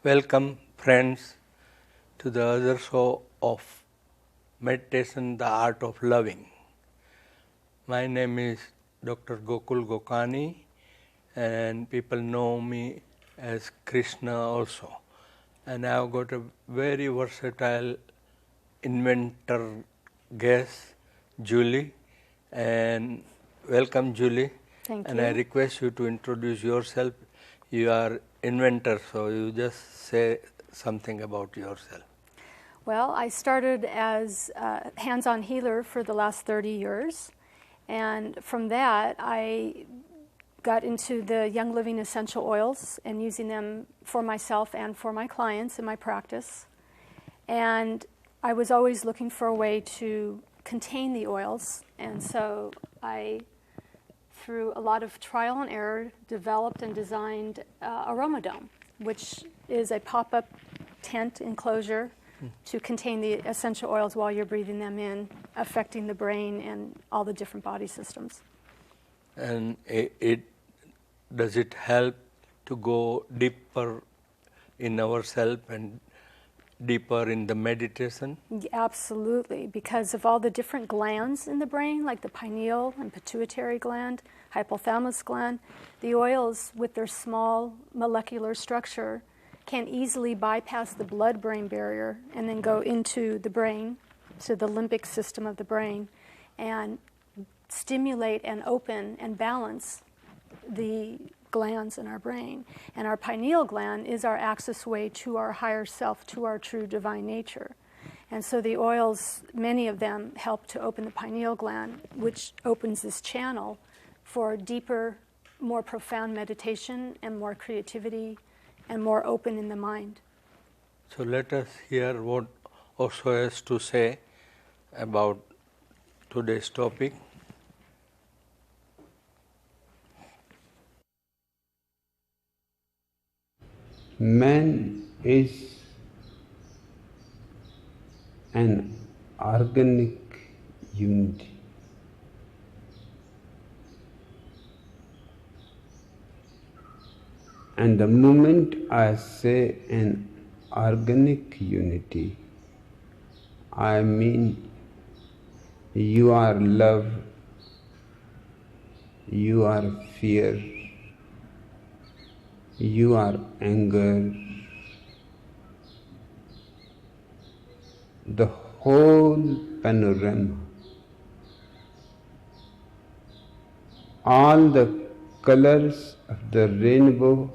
Welcome, friends, to the other show of Meditation, the Art of Loving. My name is Dr. Gokul Gokani, and people know me as Krishna also. And I have got a very versatile inventor guest, Julie. And welcome, Julie. Thank and you. I request you to introduce yourself. You are inventor, so you just say something about yourself. Well, I started as a hands-on healer for the last 30 years. And from that, I got into the Young Living essential oils and using them for myself and for my clients in my practice. And I was always looking for a way to contain the oils. And so I, through a lot of trial and error, developed and designed Aromadome, which is a pop-up tent enclosure to contain the essential oils while you're breathing them in, affecting the brain and all the different body systems. And does it help to go deeper in ourselves and deeper in the meditation? Absolutely, because of all the different glands in the brain, like the pineal and pituitary gland, hypothalamus gland, the oils with their small molecular structure can easily bypass the blood-brain barrier and then go into the brain, to the limbic system of the brain, and stimulate and open and balance the glands in our brain. And our pineal gland is our access way to our higher self, to our true divine nature. And so the oils, many of them, help to open the pineal gland, which opens this channel for deeper, more profound meditation and more creativity and more open in the mind. So let us hear what Osho has to say about today's topic. Man is an organic unity. And the moment I say an organic unity, I mean you are love, you are fear, you are anger, the whole panorama, all the colors of the rainbow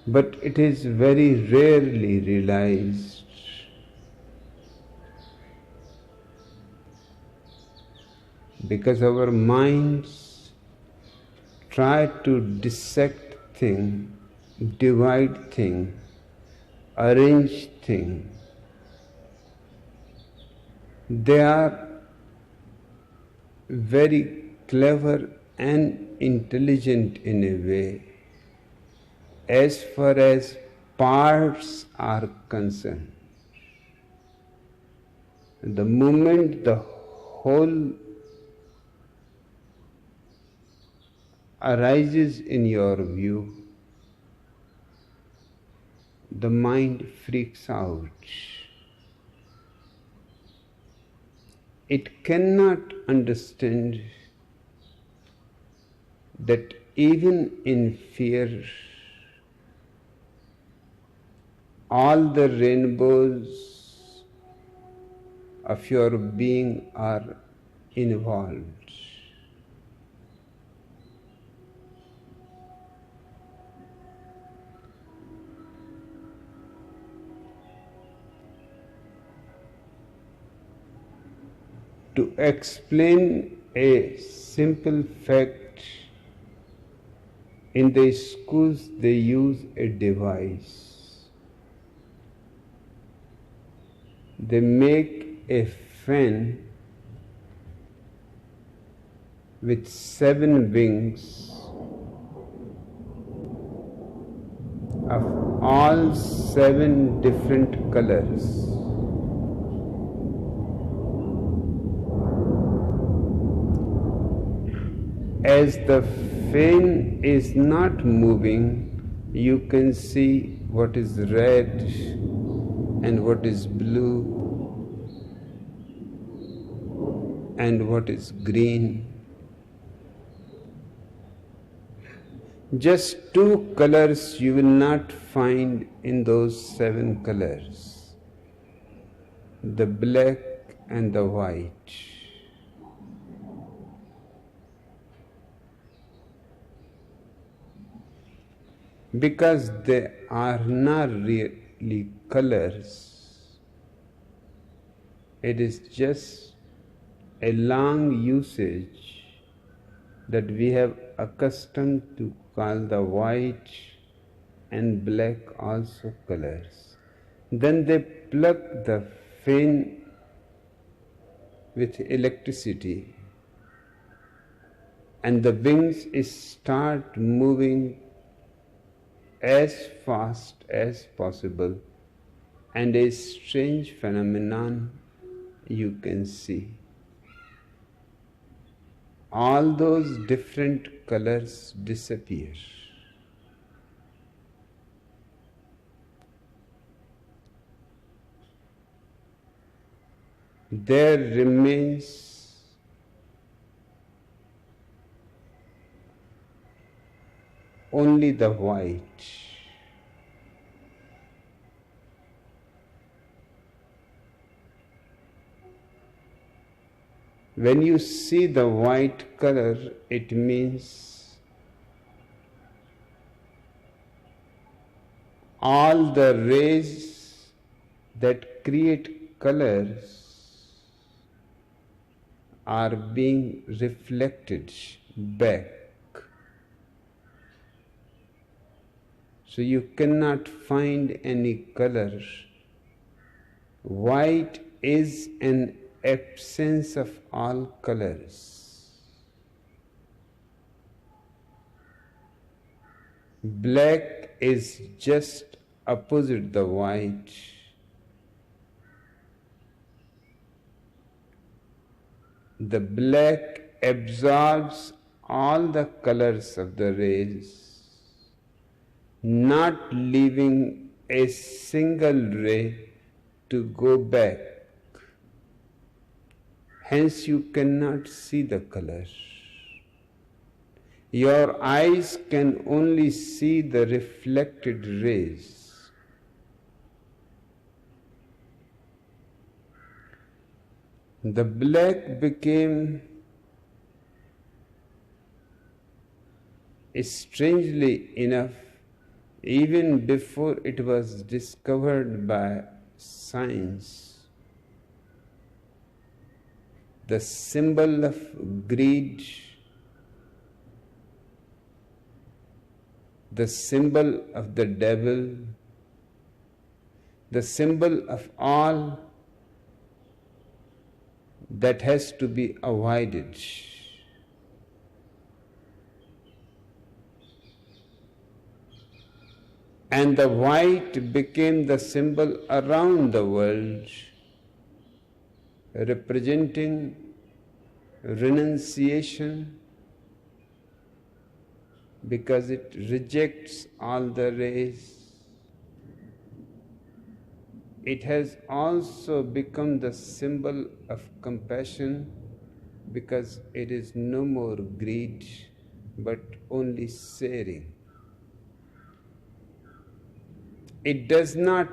but it is very rarely realized. Because our minds try to dissect things, divide things, arrange things. They are very clever and intelligent in a way, as far as parts are concerned. The moment the whole arises in your view, the mind freaks out. It cannot understand that even in fear, all the rainbows of your being are involved. To explain a simple fact, in the schools they use a device. They make a fan with 7 wings of all 7 different colors. as the fan is not moving, you can see what is red and what is blue and what is green. Just two colors you will not find in those 7 colors, the black and the white. Because they are not really colors, it is just a long usage that we have accustomed to call the white and black also colors. Then they plug the fan with electricity and the wings start moving as fast as possible, and a strange phenomenon you can see. All those different colors disappear. There remains only the white. When you see the white color, it means all the rays that create colors are being reflected back. So you cannot find any color. White is an absence of all colors. Black is just opposite the white. The black absorbs all the colors of the rays, not leaving a single ray to go back. Hence you cannot see the color. Your eyes can only see the reflected rays. The black became, strangely enough, even before it was discovered by science, the symbol of greed, the symbol of the devil, the symbol of all that has to be avoided. And the white became the symbol around the world, representing renunciation, because it rejects all the rays. It has also become the symbol of compassion, because it is no more greed but only sharing. It does not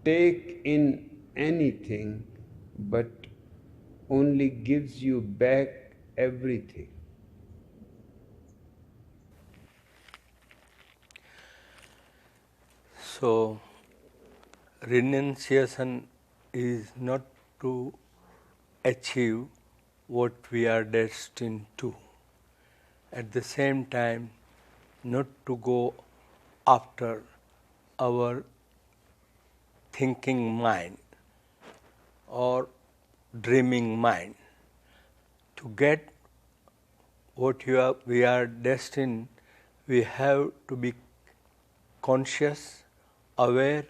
take in anything but only gives you back everything. So, renunciation is not to achieve what we are destined to. At the same time, not to go after our thinking mind or dreaming mind. To get what we are destined, we have to be conscious, aware,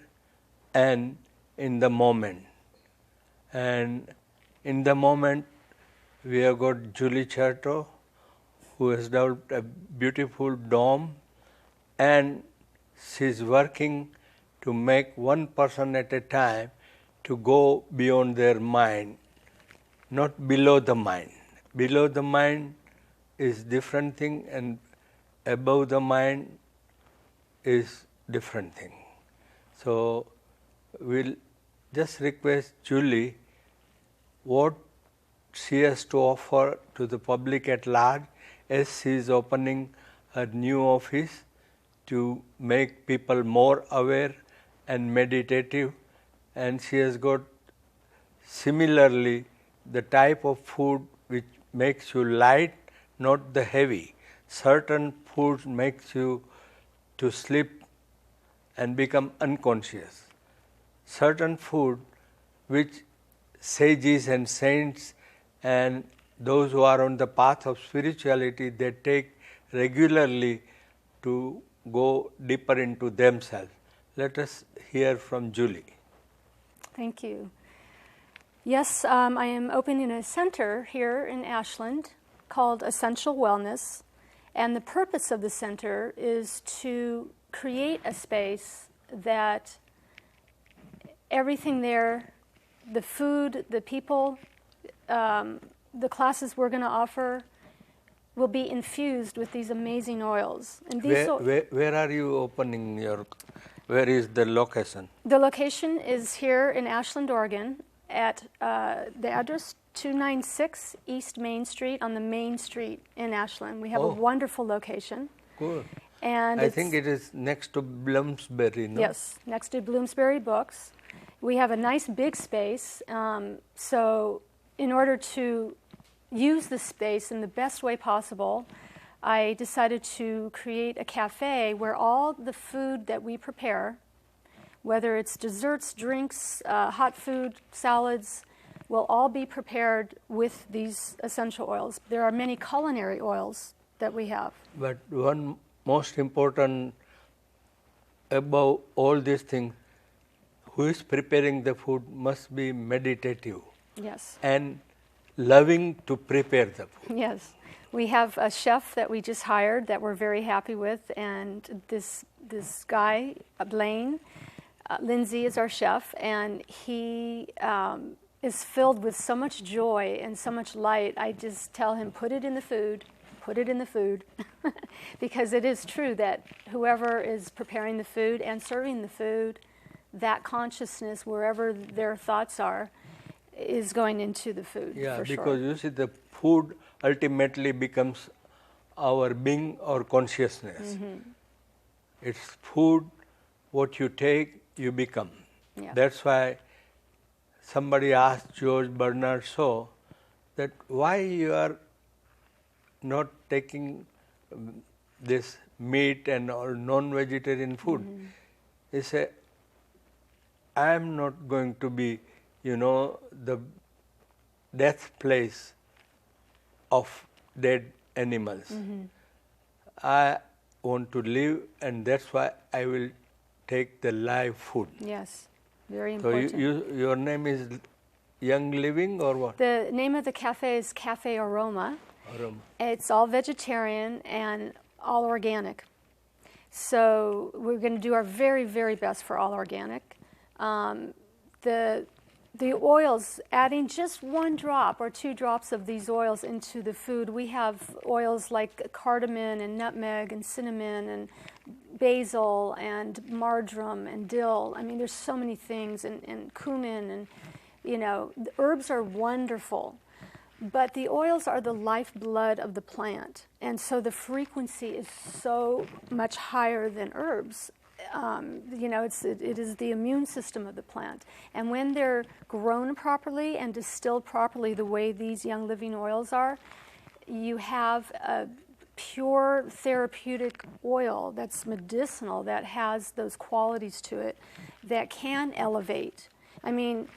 and in the moment. And in the moment, we have got Julie Chertow, who has developed a beautiful dome, and she's working to make one person at a time to go beyond their mind, not below the mind. Below the mind is different thing, and above the mind is different thing. So we'll just request Julie what she has to offer to the public at large as she is opening her new office to make people more aware and meditative, and she has got similarly the type of food which makes you light, not the heavy. Certain foods makes you to sleep and become unconscious. Certain food which sages and saints and those who are on the path of spirituality, they take regularly to go deeper into themselves. Let us hear from Julie. Thank you. Yes, I am opening a center here in Ashland called Essential Wellness, and the purpose of the center is to create a space that everything there, the food, the people, the classes we're going to offer will be infused with these amazing oils. And these Where are you opening your, where is the location? The location is here in Ashland, Oregon, at the address 296 East Main Street on the main street in Ashland. We have a wonderful location. Good. And I think it is next to Bloomsbury, no? Yes, next to Bloomsbury Books. We have a nice big space. So in order to use the space in the best way possible, I decided to create a cafe where all the food that we prepare, whether it's desserts, drinks, hot food, salads, will all be prepared with these essential oils. There are many culinary oils that we have. But one most important above all these things, who is preparing the food must be meditative. Yes. And loving to prepare the food. Yes. We have a chef that we just hired that we're very happy with, and this guy, Blaine, Lindsay is our chef, and he is filled with so much joy and so much light. I just tell him, put it in the food, because it is true that whoever is preparing the food and serving the food, that consciousness, wherever their thoughts are, is going into the food. Yeah, for because sure. you see, the food ultimately becomes our being or consciousness. Mm-hmm. It's food, what you take, you become. Yeah. That's why somebody asked George Bernard Shaw that why you are not taking this meat and or non-vegetarian food. Mm-hmm. He said, I am not going to be, the death place of dead animals. Mm-hmm. I want to live, and that's why I will take the live food. Yes, very important. So your name is Young Living or what? The name of the cafe is Cafe Aroma. It's all vegetarian and all organic. So we're going to do our very, very best for all organic. The oils, adding just 1 drop or 2 drops of these oils into the food. We have oils like cardamom and nutmeg and cinnamon and basil and marjoram and dill. I mean, there's so many things, and cumin, and the herbs are wonderful. But the oils are the lifeblood of the plant, and so the frequency is so much higher than herbs. It is the immune system of the plant. And when they're grown properly and distilled properly the way these Young Living oils are, you have a pure therapeutic oil that's medicinal, that has those qualities to it that can elevate. I mean,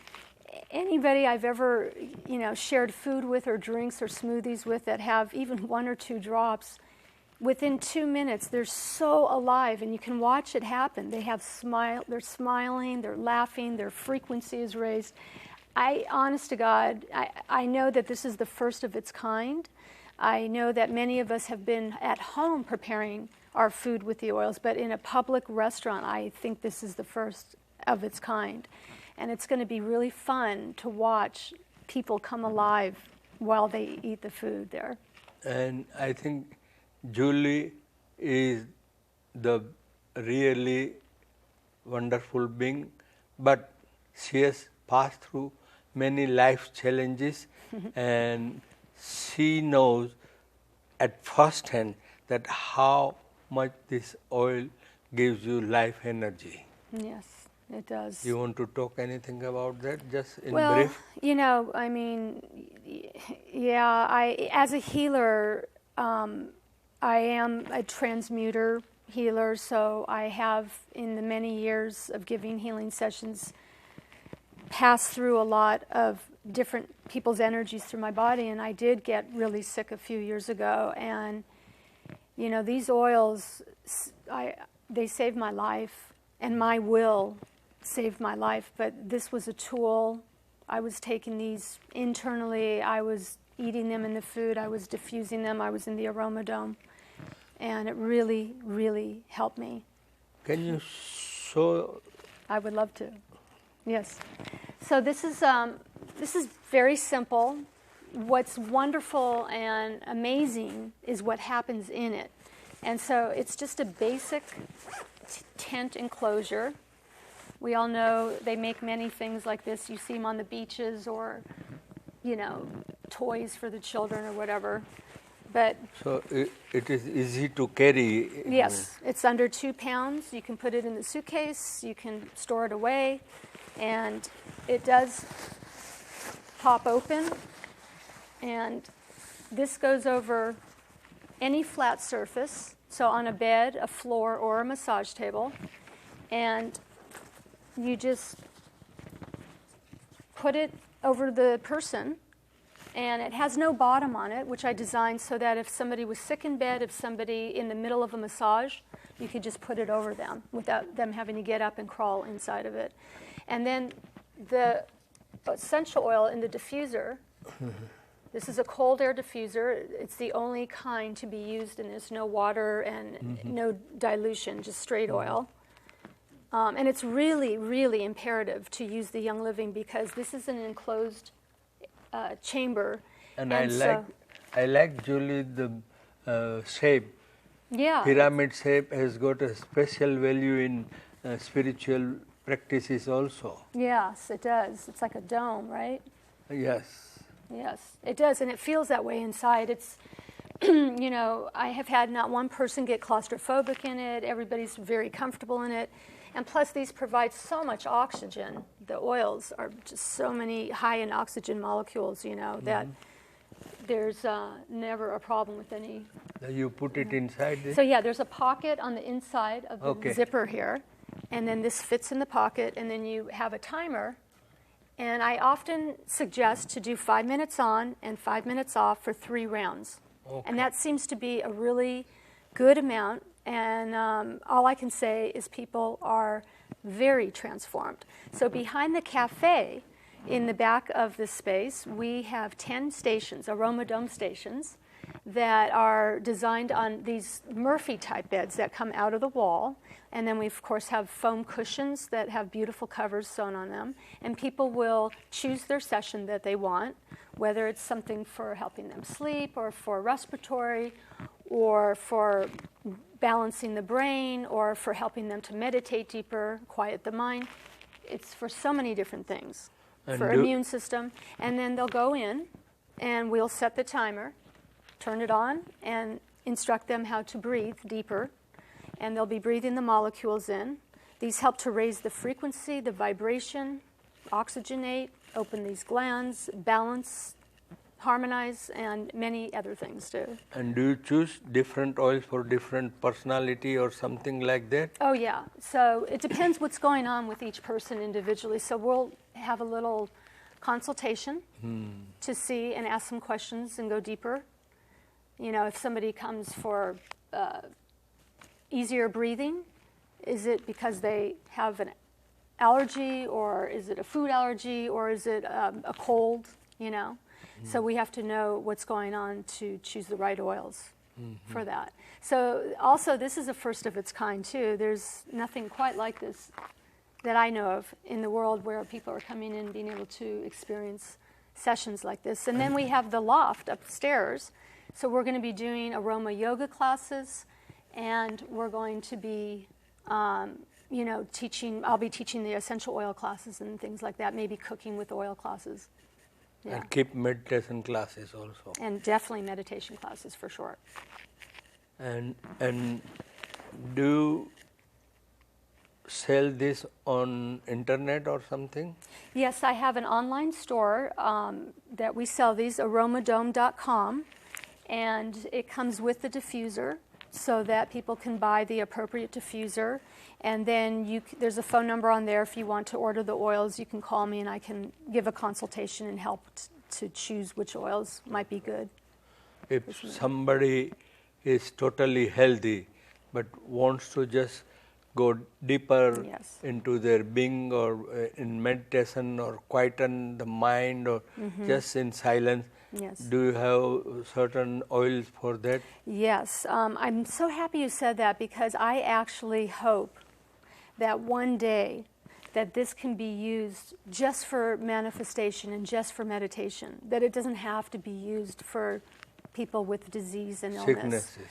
anybody I've ever, shared food with or drinks or smoothies with that have even 1 or 2 drops, within 2 minutes, they're so alive, and you can watch it happen. They're smiling, they're laughing, their frequency is raised. Honest to God, I know that this is the first of its kind. I know that many of us have been at home preparing our food with the oils, but in a public restaurant, I think this is the first of its kind. And it's going to be really fun to watch people come alive while they eat the food there. And I think Julie is the really wonderful being, but she has passed through many life challenges and she knows at first hand that how much this oil gives you life energy. Yes, it does. You want to talk anything about that, just in Well, brief? you know, I mean, yeah, as a healer, I am a transmuter healer, so I have, in the many years of giving healing sessions, passed through a lot of different people's energies through my body, and I did get really sick a few years ago, and, you know, these oils, they saved my life, and my will saved my life, but this was a tool. I was taking these internally, I was eating them in the food, I was diffusing them, I was in the aromadome, and it really, really helped me. Can you show? I would love to. Yes. So this is very simple. What's wonderful and amazing is what happens in it. And so it's just a basic tent enclosure. We all know they make many things like this. You see them on the beaches or, you know, toys for the children or whatever. But So it is easy to carry. yes, it's under 2 pounds. You can put it in the suitcase. You can store it away. And it does pop open. And this goes over any flat surface, so on a bed, a floor, or a massage table. And you just put it over the person. And it has no bottom on it, which I designed so that if somebody was sick in bed, if somebody in the middle of a massage, you could just put it over them without them having to get up and crawl inside of it. And then the essential oil in the diffuser, this is a cold air diffuser. It's the only kind to be used, and there's no water and no dilution, just straight oil. And it's really, really imperative to use the Young Living because this is an enclosed chamber. And I like Julie the shape. Yeah. Pyramid shape has got a special value in spiritual practices also. Yes, it does. It's like a dome, right? Yes. Yes, it does, and it feels that way inside. It's, you know, I have had not one person get claustrophobic in it. Everybody's very comfortable in it. And plus, these provide so much oxygen. The oils are just so many high in oxygen molecules, you know, that there's never a problem with any. You put it inside this? So, yeah, there's a pocket on the inside of the zipper here. And then this fits in the pocket, and then you have a timer. And I often suggest to do 5 minutes on and 5 minutes off for 3 rounds. Okay. And that seems to be a really good amount. And all I can say is people are very transformed. So behind the cafe, in the back of this space, we have 10 stations, aromadome stations, that are designed on these Murphy-type beds that come out of the wall. And then we, of course, have foam cushions that have beautiful covers sewn on them. And people will choose their session that they want, whether it's something for helping them sleep or for respiratory or for balancing the brain or for helping them to meditate deeper, quiet the mind. It's for so many different things, and for immune system. And then they'll go in, and we'll set the timer, turn it on, and instruct them how to breathe deeper. And they'll be breathing the molecules in. These help to raise the frequency, the vibration, oxygenate, open these glands, balance, harmonize, and many other things too. And do you choose different oils for different personality or something like that? Oh yeah, so it depends what's going on with each person individually. So we'll have a little consultation to see and ask some questions and go deeper. You know, if somebody comes for easier breathing, is it because they have an allergy, or is it a food allergy, or is it a cold, you know? So we have to know what's going on to choose the right oils for that. So also, this is a first of its kind too. There's nothing quite like this that I know of in the world where people are coming in and being able to experience sessions like this. And then we have the loft upstairs. So we're going to be doing aroma yoga classes, and we're going to be, teaching. I'll be teaching the essential oil classes and things like that. Maybe cooking with oil classes. Yeah. And keep meditation classes also. And definitely meditation classes for sure. And do you sell this on internet or something? Yes, I have an online store that we sell these, aromadome.com, and it comes with the diffuser so that people can buy the appropriate diffuser. And then there's a phone number on there if you want to order the oils. You can call me and I can give a consultation and help to choose which oils might be good. If somebody is totally healthy but wants to just go deeper into their being or in meditation or quieten the mind or just in silence, do you have certain oils for that? Yes. I'm so happy you said that because I actually hope that one day that this can be used just for manifestation and just for meditation, that it doesn't have to be used for people with disease and illness. Sicknesses.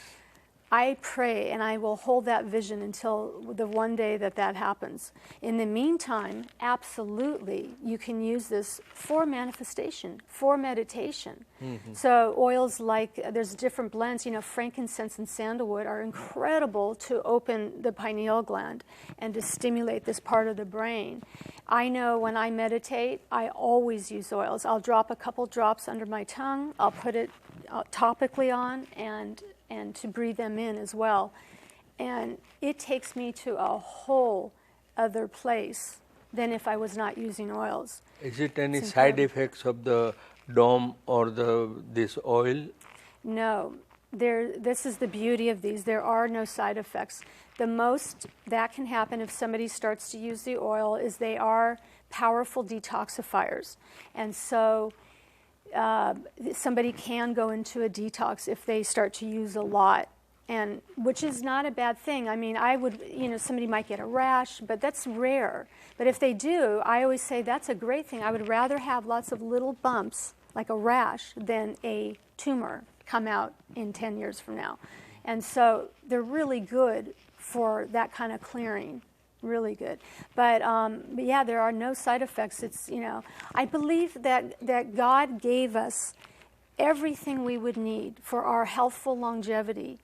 I pray and I will hold that vision until the one day that happens. In the meantime, absolutely, you can use this for manifestation, for meditation. So oils like, there's different blends, frankincense and sandalwood are incredible to open the pineal gland and to stimulate this part of the brain. I know when I meditate, I always use oils. I'll drop a couple drops under my tongue, I'll put it topically on, and to breathe them in as well. And it takes me to a whole other place than if I was not using oils. Is it any side effects of the dome or this oil? No. This is the beauty of these. There are no side effects. The most that can happen if somebody starts to use the oil is they are powerful detoxifiers. And so somebody can go into a detox if they start to use a lot, and which is not a bad thing. I mean, somebody might get a rash, but that's rare. But if they do, I always say that's a great thing. I would rather have lots of little bumps, like a rash, than a tumor come out in 10 years from now. And so they're really good for that kind of clearing. Really good. But yeah, there are no side effects. It's, I believe that God gave us everything we would need for our healthful longevity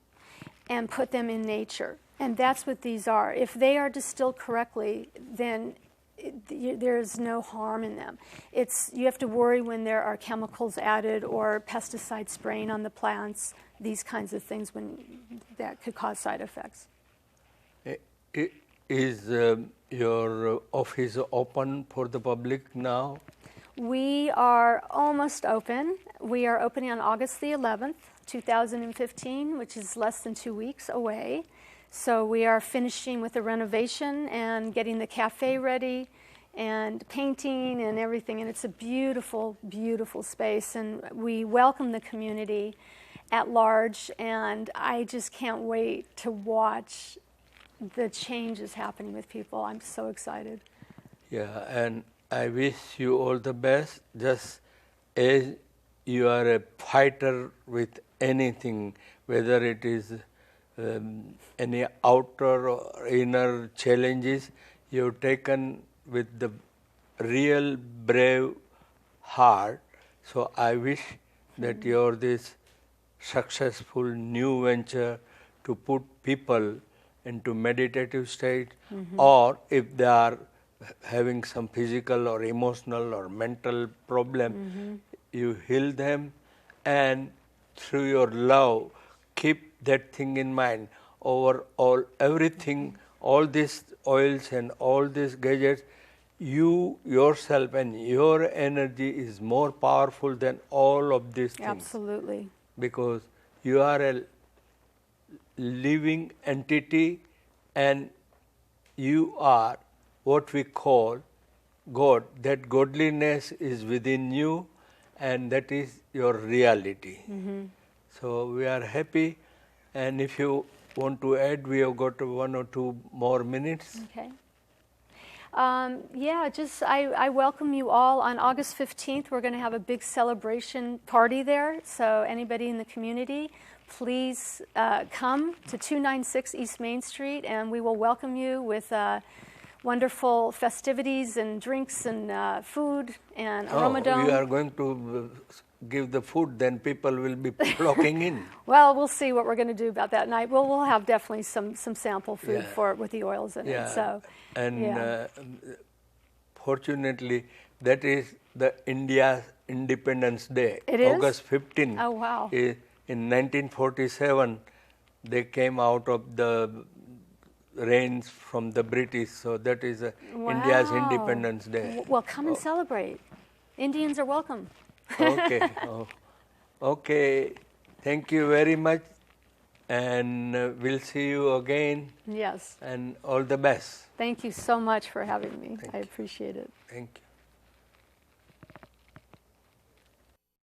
and put them in nature. And that's what these are. If they are distilled correctly, then there's no harm in them. You have to worry when there are chemicals added or pesticide spraying on the plants, these kinds of things that could cause side effects. Is your office open for the public now? We are almost open. We are opening on August the 11th, 2015, which is less than 2 weeks away. So we are finishing with the renovation and getting the cafe ready and painting and everything. And it's a beautiful, beautiful space. And we welcome the community at large. And I just can't wait to watch the changes happening with people. I'm so excited. Yeah, and I wish you all the best. Just as you are a fighter with anything, whether it is any outer or inner challenges, you've taken with the real brave heart. So I wish that your this successful new venture to put people into meditative state, or if they are having some physical or emotional or mental problem, you heal them, and through your love, keep that thing in mind. Over all, everything, all these oils and all these gadgets, you yourself and your energy is more powerful than all of these things. Absolutely. Because you are a living entity and you are what we call God. That godliness is within you, and that is your reality. Mm-hmm. So we are happy, and if you want to add, we have got 1 or 2 more minutes. Okay. I welcome you all. On August 15th, we're going to have a big celebration party there. So anybody in the community, please come to 296 East Main Street, and we will welcome you with wonderful festivities and drinks and food and We are going to give the food, then people will be flocking in. Well, we'll see what we're going to do about that night. We'll have definitely some sample food with the oils in it. So, fortunately, that is the India Independence Day. It is? August 15th. Oh, wow. In 1947, they came out of the reigns from the British. So that is India's Independence Day. Well, come and celebrate. Indians are welcome. Okay. Okay. Thank you very much. And we'll see you again. Yes. And all the best. Thank you so much for having me. I appreciate it. Thank you.